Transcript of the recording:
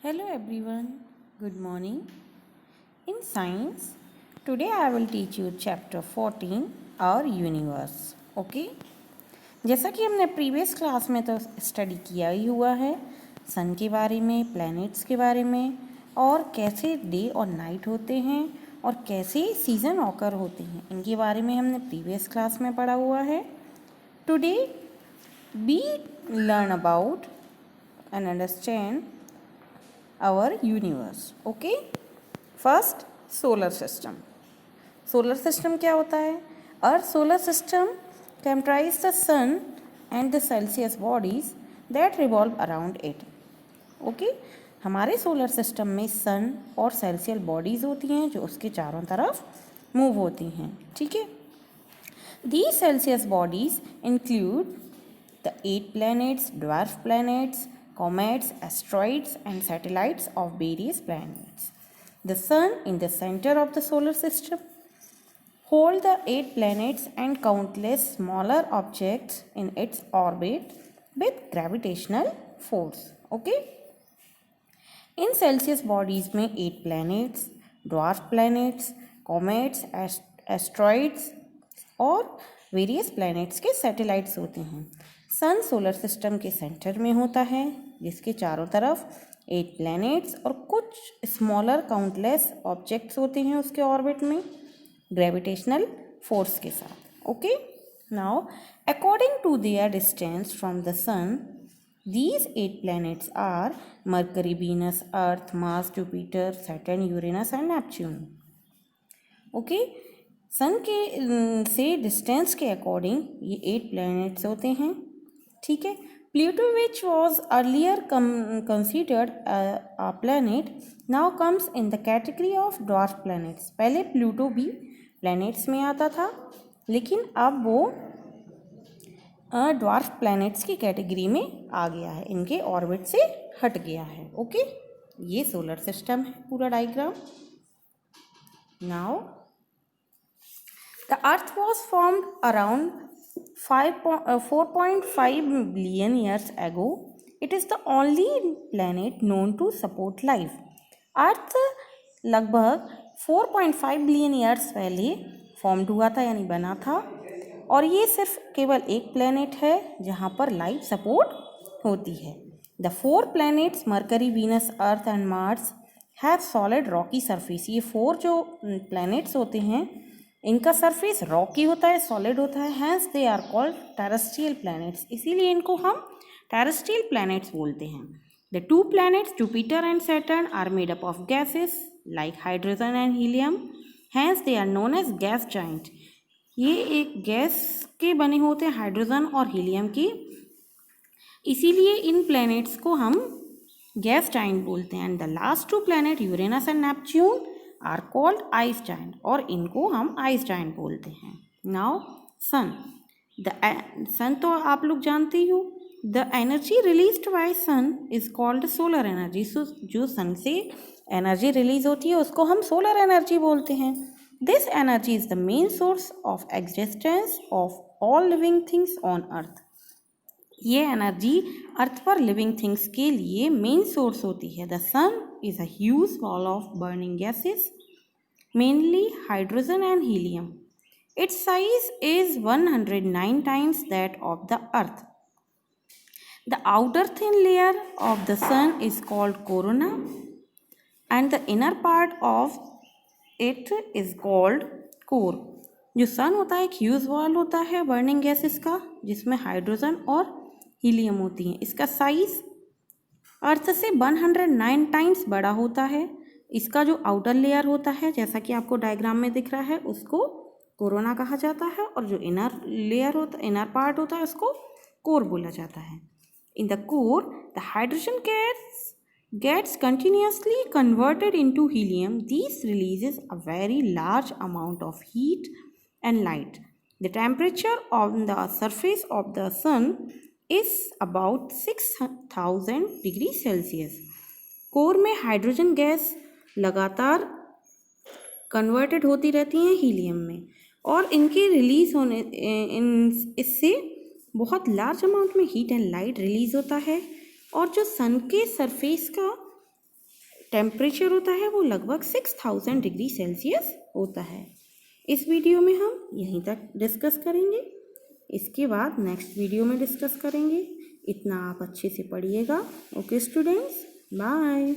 Hello everyone, good morning. In science, today I will teach you chapter 14 our universe. Okay? जैसा कि हमने previous class में तो study किया ही हुआ है सन के बारे में, प्लैनेट्स के बारे में और कैसे डे और नाइट होते हैं और कैसे सीज़न ऑकर होते हैं, इनके बारे में हमने प्रीवियस क्लास में पढ़ा हुआ है. Today we learn about and understand our universe. Okay, first solar system. Solar system क्या होता है? Our solar system comprise the sun and the celestial bodies that revolve around it. Okay, हमारे solar system में सन और सेल्सियल bodies होती हैं जो उसके चारों तरफ मूव होती हैं. ठीक है. These celestial bodies include the 8 planets, dwarf planets, comets, asteroids and satellites of various planets. The sun in the center of the solar system hold the 8 planets and countless smaller objects in its orbit with gravitational force. Okay? In Celsius bodies में 8 planets, dwarf planets, comets, asteroids और various planets के satellites होते हैं. Sun solar system के centre में होता है जिसके चारों तरफ 8 प्लैनेट्स और कुछ स्मॉलर काउंटलेस ऑब्जेक्ट्स होते हैं उसके ऑर्बिट में ग्रेविटेशनल फोर्स के साथ. Okay, now according to their distance from the sun these 8 planets are Mercury, Venus, Earth, Mars, Jupiter, Saturn, Uranus and Neptune. Okay, sun के से डिस्टेंस के अकॉर्डिंग ये 8 प्लैनेट्स होते हैं. ठीक है. Pluto which was earlier considered a planet now comes in the category of dwarf planets. पहले Pluto भी प्लैनेट्स में आता था लेकिन अब वो ड्वार्फ प्लैनेट्स की कैटेगरी में आ गया है, इनके ऑर्बिट से हट गया है. ओके, ये सोलर सिस्टम है पूरा diagram. Now the earth was formed around 4.5 billion years ago. It is the only planet known to support life. अर्थ लगभग 4.5 बिलियन ईयर्स पहले फॉर्म्ड हुआ था यानी बना था और ये सिर्फ केवल एक प्लैनेट है जहाँ पर लाइफ सपोर्ट होती है. The 4 planets mercury, Venus, earth and Mars have solid Rocky surface. ये 4 जो प्लैनेट्स होते हैं इनका सरफेस रॉकी होता है, सॉलिड होता है. Hence they are called terrestrial planets. इसीलिए इनको हम टेरेस्ट्रियल प्लैनेट्स बोलते हैं. The 2 planets Jupiter and Saturn are made up of gases like hydrogen and helium. Hence they are known as gas giant. ये एक गैस के बने होते हैं, हाइड्रोजन और हीलियम की, इसीलिए इन प्लैनेट्स को हम गैस जाइंट बोलते हैं. And the last 2 planet Uranus and Neptune are called ice giant और इनको हम आइस जाइंट बोलते हैं. Now sun. द सन तो आप लोग जानते ही हो. The energy released by sun is called solar energy. So जो सन से एनर्जी रिलीज होती है उसको हम सोलर एनर्जी बोलते हैं. This energy is the main source of existence of all living things on earth. ये एनर्जी अर्थ पर लिविंग थिंग्स के लिए मेन सोर्स होती है. The sun is a huge ball of burning gases, mainly hydrogen and helium. Its size is 109 times that of the Earth. The outer thin layer of the sun is called corona and the inner part of it is called core. जो सन होता है एक huge ball होता है burning gases का जिसमें hydrogen और helium होती हैं. इसका साइज अर्थ से 109 टाइम्स बड़ा होता है. इसका जो आउटर लेयर होता है जैसा कि आपको डायग्राम में दिख रहा है उसको कोरोना कहा जाता है और जो इनर लेयर होता है, इनर पार्ट होता है, उसको कोर बोला जाता है. In the core the hydrogen gets continuously converted into helium. This releases a very large amount of heat and light. The temperature on the surface of the sun is about 6000 degree Celsius. Core में hydrogen gas लगातार converted होती रहती हैं helium में और इनके release होने इससे बहुत लार्ज अमाउंट में हीट एंड लाइट रिलीज होता है और जो सन के सरफेस का टेम्परेचर होता है वो लगभग 6000 डिग्री सेल्सियस होता है। इस वीडियो में हम यहीं तक डिस्कस करेंगे, इसके बाद नेक्स्ट वीडियो में डिस्कस करेंगे। इतना आप अच्छे से पढ़िएगा। Okay students, bye.